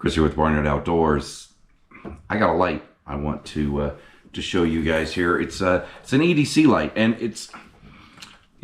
Chris here with Barnyard Outdoors. I got a light I want to show you guys here. It's an EDC light, and it's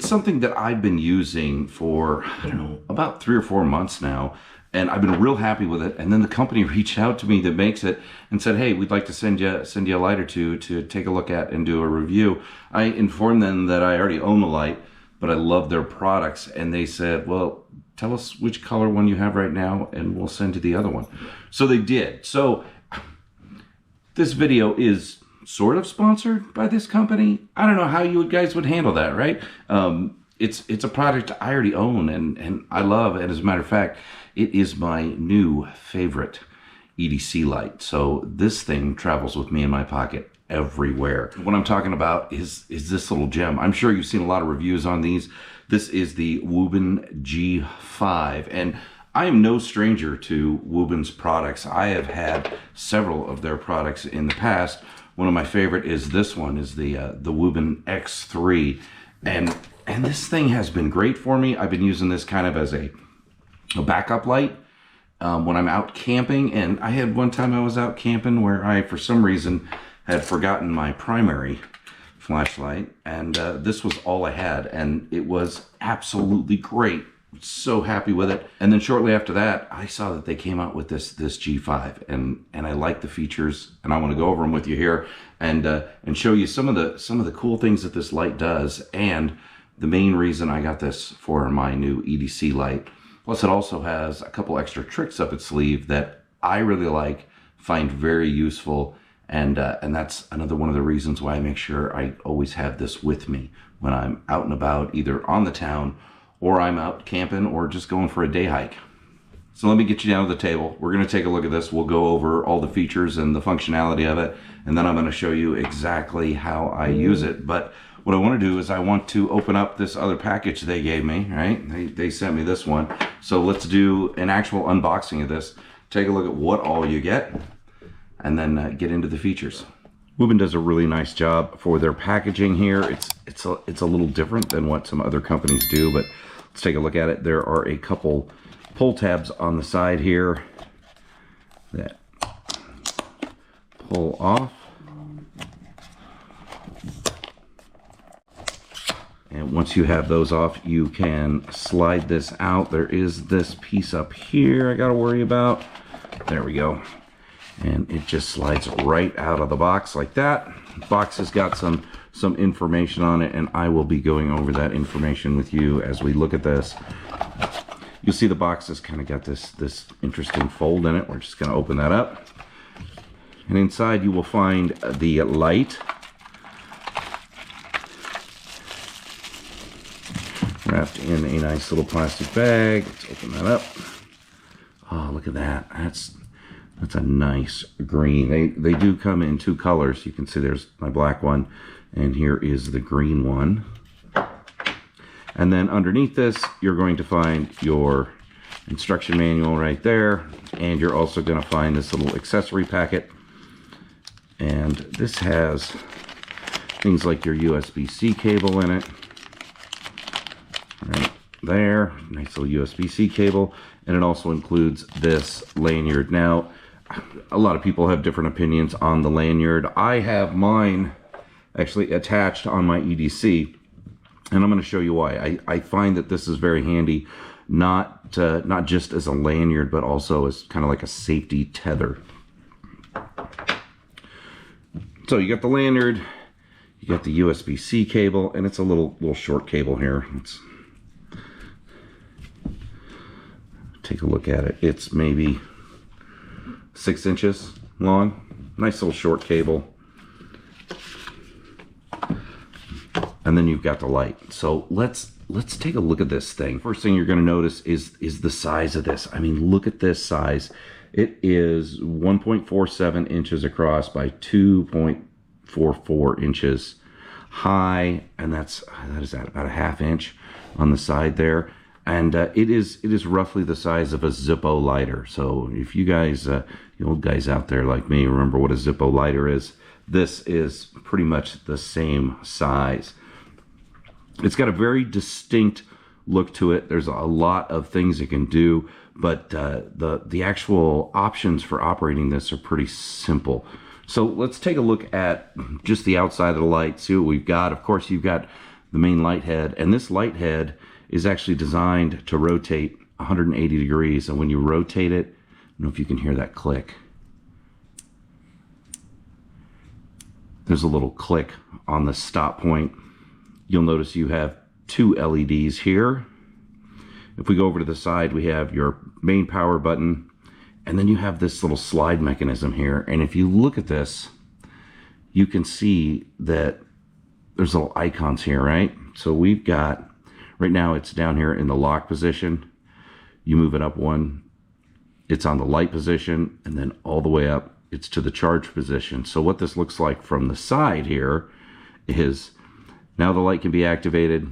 something that I've been using for, I don't know, about 3 or 4 months now, and I've been real happy with it. And then the company reached out to me that makes it and said, hey, we'd like to send you a light or two to take a look at and do a review. I informed them that I already own the light, but I love their products, and they said, well, tell us which color one you have right now and we'll send you the other one. So they did. So this video is sort of sponsored by this company. I don't know how you guys would handle that, right? It's a product I already own and I love, and as a matter of fact, it is my new favorite EDC light. So this thing travels with me in my pocket everywhere. What I'm talking about is this little gem. I'm sure you've seen a lot of reviews on these. This is the Wuben G5, and I am no stranger to Wuben's products. I have had several of their products in the past. One of my favorite is this one, is the Wuben X3, and this thing has been great for me. I've been using this kind of as a backup light when I'm out camping. And I had one time I was out camping where I, for some reason, had forgotten my primary flashlight, and this was all I had, and it was absolutely great. So happy with it. And then shortly after that, I saw that they came out with this G5, and I like the features, and I want to go over them with you here and show you some of the cool things that this light does, and the main reason I got this for my new EDC light. Plus, it also has a couple extra tricks up its sleeve that I really like, find very useful. And that's another one of the reasons why I make sure I always have this with me when I'm out and about, either on the town or I'm out camping or just going for a day hike. So let me get you down to the table. We're going to take a look at this. We'll go over all the features and the functionality of it, and then I'm going to show you exactly how I use it. But what I want to do is I want to open up this other package they gave me, right? They sent me this one. So let's do an actual unboxing of this. Take a look at what all you get, and then get into the features. Wuben does a really nice job for their packaging here. It's a little different than what some other companies do, but let's take a look at it. There are a couple pull tabs on the side here that pull off. And once you have those off, you can slide this out. There is this piece up here I gotta worry about. There we go. And it just slides right out of the box like that. The box has got some information on it, and I will be going over that information with you as we look at this. You'll see the box has kind of got this interesting fold in it. We're just going to open that up. And inside you will find the light. Wrapped in a nice little plastic bag. Let's open that up. Oh, look at that. That's a nice green. They do come in 2 colors. You can see there's my black one, and here is the green one. And then underneath this, you're going to find your instruction manual right there, and you're also going to find this little accessory packet. And this has things like your USB-C cable in it. Right there, nice little USB-C cable, and it also includes this lanyard. Now, a lot of people have different opinions on the lanyard. I have mine actually attached on my EDC, and I'm going to show you why. I find that this is very handy, not just as a lanyard, but also as kind of like a safety tether. So you got the lanyard, you got the USB-C cable, and it's a little short cable here. Let's take a look at it. It's maybe 6 inches long. Nice little short cable. And then you've got the light. So let's take a look at this thing. First thing you're going to notice is the size of this. I mean, look at this size. It is 1.47 inches across by 2.44 inches high, and that is about a ½ inch on the side there. And it is roughly the size of a Zippo lighter. So if you guys, you old guys out there like me, remember what a Zippo lighter is, this is pretty much the same size. It's got a very distinct look to it. There's a lot of things it can do, but the actual options for operating this are pretty simple. So let's take a look at just the outside of the light, see what we've got. Of course, you've got the main light head, and this light head is actually designed to rotate 180 degrees. And when you rotate it, I don't know if you can hear that click. There's a little click on the stop point. You'll notice you have two LEDs here. If we go over to the side, we have your main power button, and then you have this little slide mechanism here. And if you look at this, you can see that there's little icons here, right? So we've got, right now it's down here in the lock position. You move it up one, it's on the light position, and then all the way up, it's to the charge position. So what this looks like from the side here is now the light can be activated,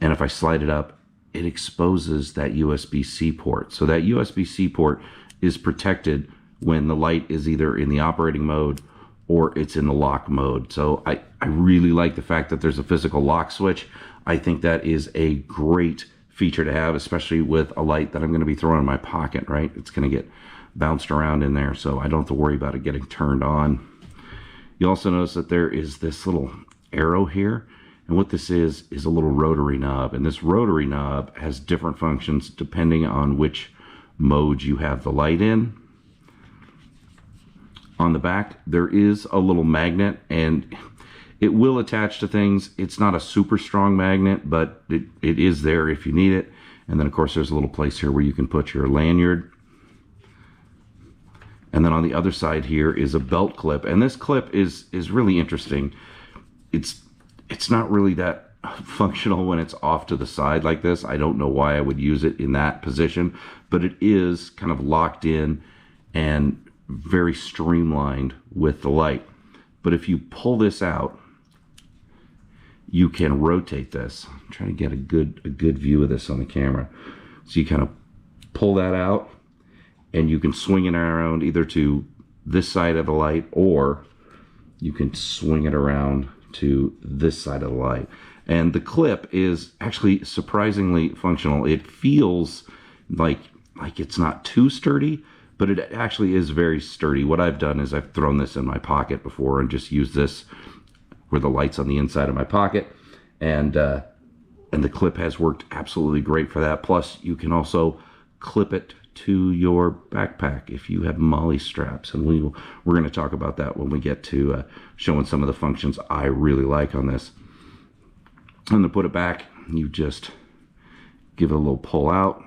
and if I slide it up, it exposes that USB-C port. So that USB-C port is protected when the light is either in the operating mode or it's in the lock mode. So I really like the fact that there's a physical lock switch. I think that is a great feature to have, especially with a light that I'm going to be throwing in my pocket, right? It's going to get bounced around in there, so I don't have to worry about it getting turned on. You also notice that there is this little arrow here. And what this is a little rotary knob. And this rotary knob has different functions depending on which mode you have the light in. On the back, there is a little magnet, and it will attach to things. It's not a super strong magnet, but it is there if you need it. And then, of course, there's a little place here where you can put your lanyard. And then on the other side here is a belt clip. And this clip is really interesting. It's not really that functional when it's off to the side like this. I don't know why I would use it in that position, but it is kind of locked in and very streamlined with the light. But if you pull this out, you can rotate this. I'm trying to get a good view of this on the camera. So you kind of pull that out, and you can swing it around either to this side of the light, or you can swing it around to this side of the light. And the clip is actually surprisingly functional. It feels like it's not too sturdy, but it actually is very sturdy. What I've done is I've thrown this in my pocket before and just used this where the light's on the inside of my pocket, and the clip has worked absolutely great for that. Plus, you can also clip it to your backpack if you have MOLLE straps, and we're going to talk about that when we get to showing some of the functions I really like on this. And to put it back, you just give it a little pull out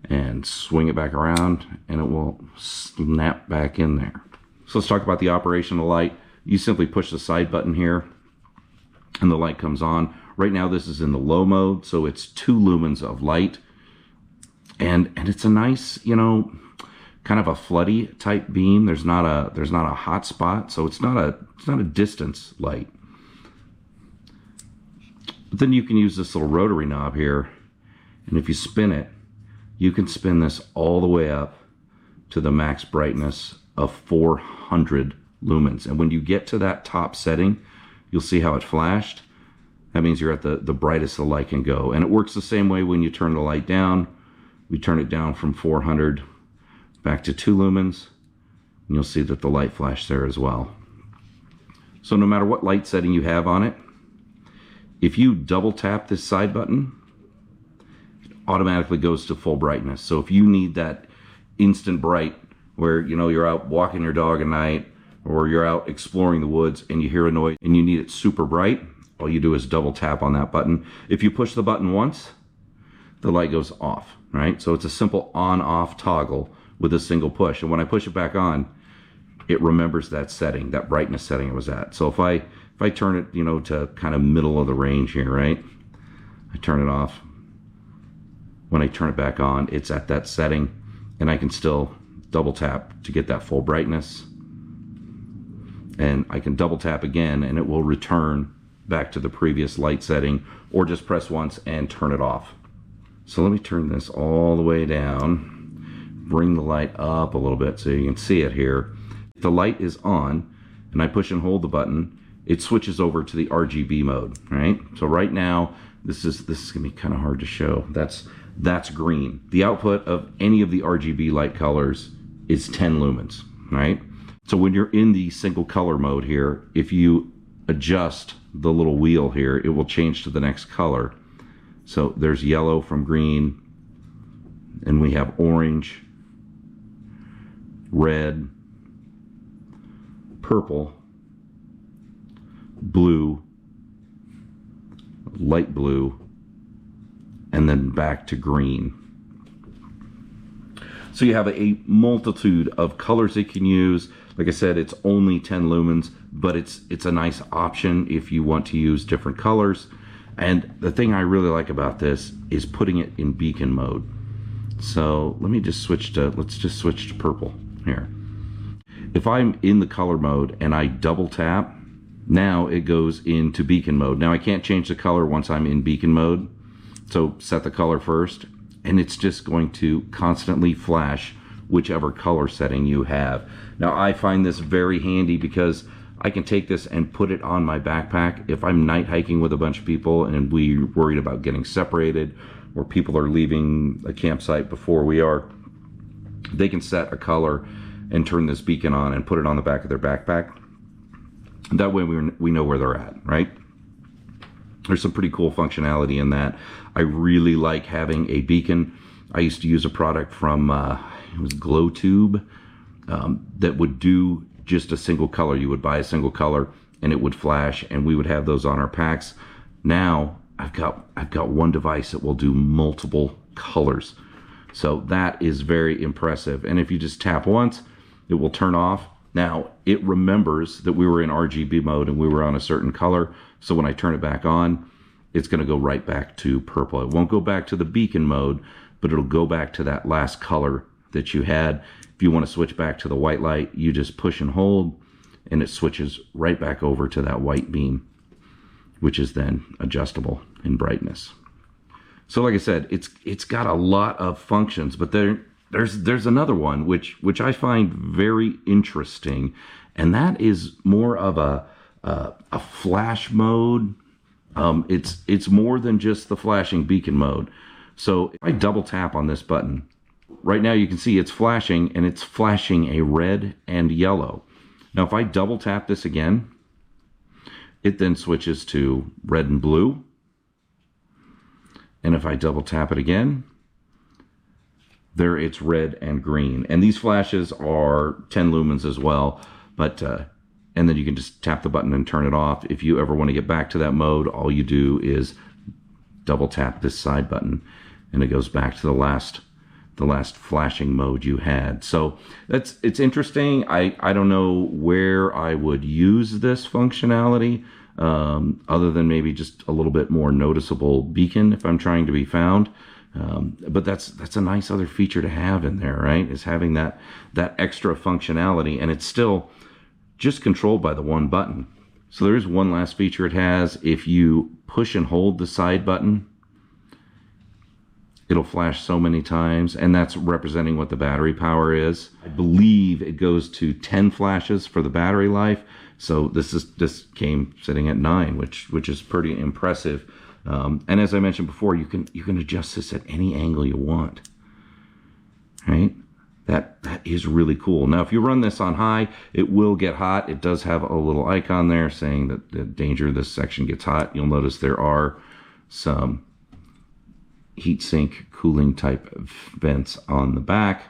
and swing it back around, and it will snap back in there. So let's talk about the operation of the light. You simply push the side button here and the light comes on. Right now this is in the low mode, so it's 2 lumens of light. And it's a nice, you know, kind of a floody type beam. There's not a hot spot, so it's not a distance light. But then you can use this little rotary knob here, and if you spin it, you can spin this all the way up to the max brightness of 400 lumens. And when you get to that top setting, you'll see how it flashed. That means you're at the brightest the light can go. And it works the same way when you turn the light down. We turn it down from 400 back to 2 lumens, and you'll see that the light flashed there as well. So no matter what light setting you have on it, if you double tap this side button, it automatically goes to full brightness. So if you need that instant bright where, you know, you're out walking your dog at night, or you're out exploring the woods and you hear a noise and you need it super bright, all you do is double tap on that button. If you push the button once, the light goes off, right? So it's a simple on-off toggle with a single push. And when I push it back on, it remembers that setting, that brightness setting it was at. So if I turn it, you know, to kind of middle of the range here, right? I turn it off. When I turn it back on, it's at that setting, and I can still double tap to get that full brightness. And I can double tap again, and it will return back to the previous light setting, or just press once and turn it off. So let me turn this all the way down, bring the light up a little bit so you can see it here. If the light is on and I push and hold the button, it switches over to the RGB mode, right? So right now, this is gonna be kind of hard to show. That's that's green. The output of any of the RGB light colors is 10 lumens, right? So when you're in the single color mode here, if you adjust the little wheel here, it will change to the next color. So there's yellow from green, and we have orange, red, purple, blue, light blue, and then back to green. So you have a multitude of colors that you can use. Like I said, it's only 10 lumens, but it's a nice option if you want to use different colors. And the thing I really like about this is putting it in beacon mode. So let me just switch to, let's just switch to purple here. If I'm in the color mode and I double tap, now it goes into beacon mode. Now I can't change the color once I'm in beacon mode. So set the color first, and it's just going to constantly flash whichever color setting you have. Now I find this very handy because I can take this and put it on my backpack. If I'm night hiking with a bunch of people and we're worried about getting separated, or people are leaving a campsite before we are, they can set a color and turn this beacon on and put it on the back of their backpack. That way we know where they're at, right? There's some pretty cool functionality in that. I really like having a beacon. I used to use a product from, it was Glow Tube, that would do just a single color. You would buy a single color and it would flash, and we would have those on our packs. Now I've got one device that will do multiple colors. So that is very impressive. And if you just tap once, it will turn off. Now it remembers that we were in RGB mode and we were on a certain color. So when I turn it back on, it's going to go right back to purple. It won't go back to the beacon mode, but it'll go back to that last color that you had. If you want to switch back to the white light, you just push and hold, and it switches right back over to that white beam, which is then adjustable in brightness. So like I said, it's got a lot of functions, but there's another one which I find very interesting, and that is more of a flash mode. It's more than just the flashing beacon mode. So if I double tap on this button, right now you can see it's flashing, and it's flashing a red and yellow. Now if I double tap this again, it then switches to red and blue. And if I double tap it again, there it's red and green. And these flashes are 10 lumens as well, but and then you can just tap the button and turn it off. If you ever want to get back to that mode, all you do is double tap this side button, and it goes back to the last flashing mode you had. So it's interesting. I don't know where I would use this functionality, other than maybe just a little bit more noticeable beacon if I'm trying to be found. But that's a nice other feature to have in there, right? Is having that extra functionality, and it's still just controlled by the one button. So there is one last feature it has. If you push and hold the side button, it'll flash so many times, and that's representing what the battery power is. I believe it goes to 10 flashes for the battery life. So this came sitting at 9, which is pretty impressive. And as I mentioned before, you can adjust this at any angle you want, right? That is really cool. Now, if you run this on high, it will get hot. It does have a little icon there saying that the danger, this section gets hot. You'll notice there are some heatsink cooling type of vents on the back,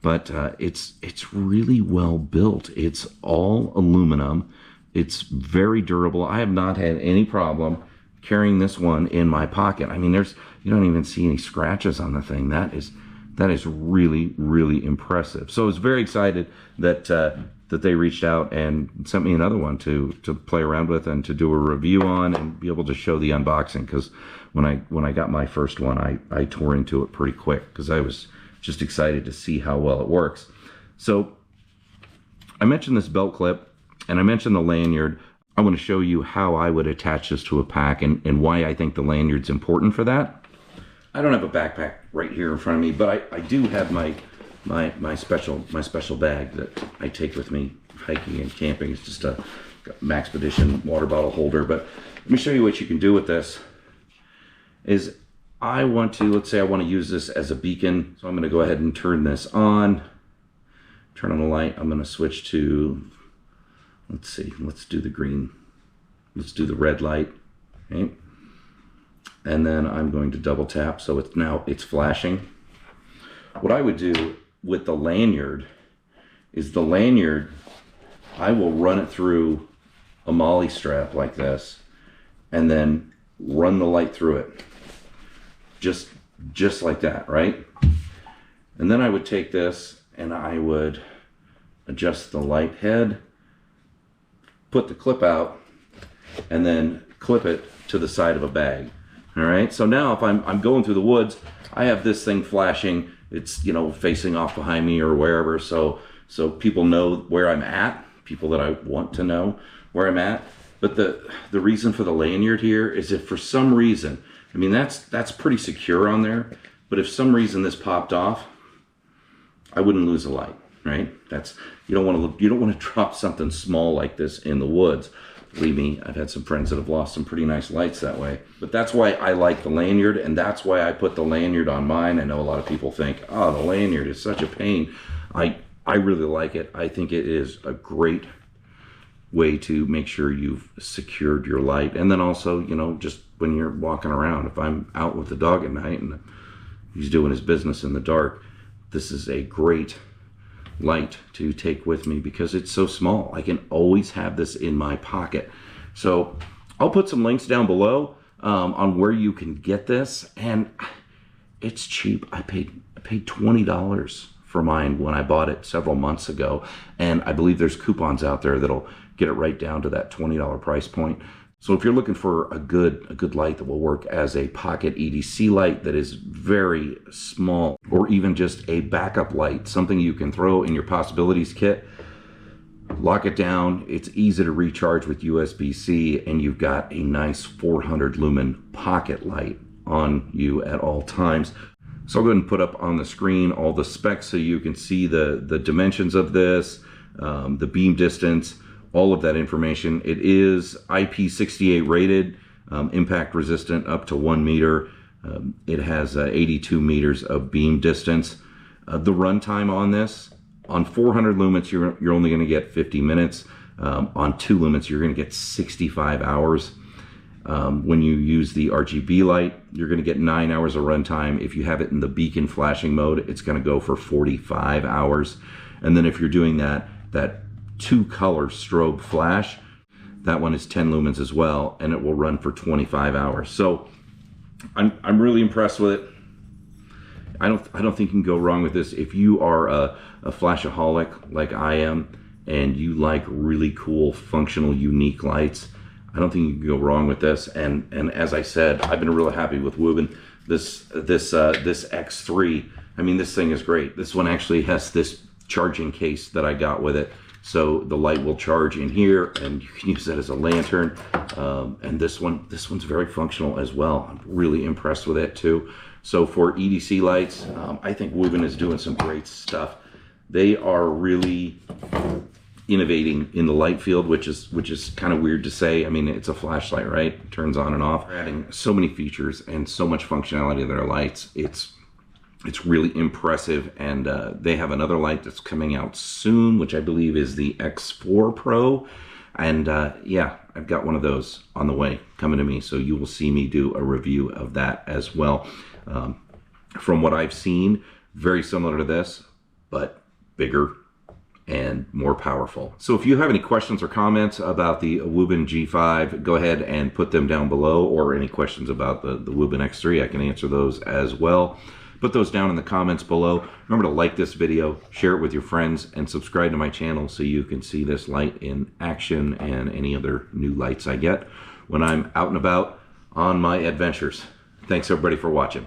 but it's really well built. It's all aluminum. It's very durable. I have not had any problem carrying this one in my pocket. I mean, you don't even see any scratches on the thing. That is really, really impressive. So I was very excited that they reached out and sent me another one to play around with and to do a review on and be able to show the unboxing, because when I got my first one, I tore into it pretty quick because I was just excited to see how well it works. So I mentioned this belt clip and I mentioned the lanyard. I want to show you how I would attach this to a pack and why I think the lanyard's important for that. I don't have a backpack right here in front of me, but I do have my special bag that I take with me hiking and camping. It's just a Maxpedition water bottle holder. But let me show you what you can do with this. Is I want to, let's say I want to use this as a beacon. So I'm going to go ahead and turn this on. Turn on the light. I'm going to switch to, let's see, let's do the green. Let's do the red light. Okay. And then I'm going to double tap. So it's flashing. What I would do with the lanyard is the lanyard, I will run it through a MOLLE strap like this and then run the light through it. Just like that, right? And then I would take this and I would adjust the light head, put the clip out, and then clip it to the side of a bag. All right, so now if I'm going through the woods, I have this thing flashing. It's, you know, facing off behind me or wherever, so people know where I'm at, people that I want to know where I'm at. But the reason for the lanyard here is if for some reason, I mean, that's pretty secure on there, but if some reason this popped off, I wouldn't lose a light, right? You don't want to drop something small like this in the woods. Believe me, I've had some friends that have lost some pretty nice lights that way. But that's why I like the lanyard, and that's why I put the lanyard on mine. I know a lot of people think, oh, the lanyard is such a pain. I really like it. I think it is a great way to make sure you've secured your light. And then also, you know, just when you're walking around, if I'm out with the dog at night and he's doing his business in the dark, this is a great light to take with me because it's so small. I can always have this in my pocket. So I'll put some links down below on where you can get this, and it's cheap. I paid $20 for mine when I bought it several months ago, and I believe there's coupons out there that'll get it right down to that $20 price point. So if you're looking for a good light that will work as a pocket EDC light that is very small, or even just a backup light, something you can throw in your possibilities kit, lock it down, it's easy to recharge with USB-C, and you've got a nice 400 lumen pocket light on you at all times. So I'll go ahead and put up on the screen all the specs so you can see the dimensions of this, the beam distance, all of that information. It is IP68 rated, impact resistant up to 1 meter. It has 82 meters of beam distance. The runtime on this, on 400 lumens, you're only going to get 50 minutes. On 2 lumens, you're going to get 65 hours. When you use the RGB light, you're going to get 9 hours of runtime. If you have it in the beacon flashing mode, it's going to go for 45 hours. And then if you're doing that 2-color strobe flash, that one is 10 lumens as well, and it will run for 25 hours. So I'm really impressed with it. I don't think you can go wrong with this. If you are a flashaholic like I am, and you like really cool, functional, unique lights, I don't think you can go wrong with this. And as I said, I've been really happy with Wuben. This X3, I mean, this thing is great. This one actually has this charging case that I got with it. So the light will charge in here, and you can use that as a lantern. And this one's very functional as well. I'm really impressed with it too. So for EDC lights, I think Wuben is doing some great stuff. They are really innovating in the light field, which is kind of weird to say. I mean, it's a flashlight, right? It turns on and off. They're adding so many features and so much functionality to their lights. It's really impressive, and they have another light that's coming out soon, which I believe is the X4 Pro, and yeah, I've got one of those on the way coming to me, so you will see me do a review of that as well. From what I've seen, very similar to this, but bigger and more powerful. So if you have any questions or comments about the Wuben G5, go ahead and put them down below, or any questions about the Wuben X3, I can answer those as well. Put those down in the comments below. Remember to like this video, share it with your friends, and subscribe to my channel so you can see this light in action and any other new lights I get when I'm out and about on my adventures. Thanks everybody for watching.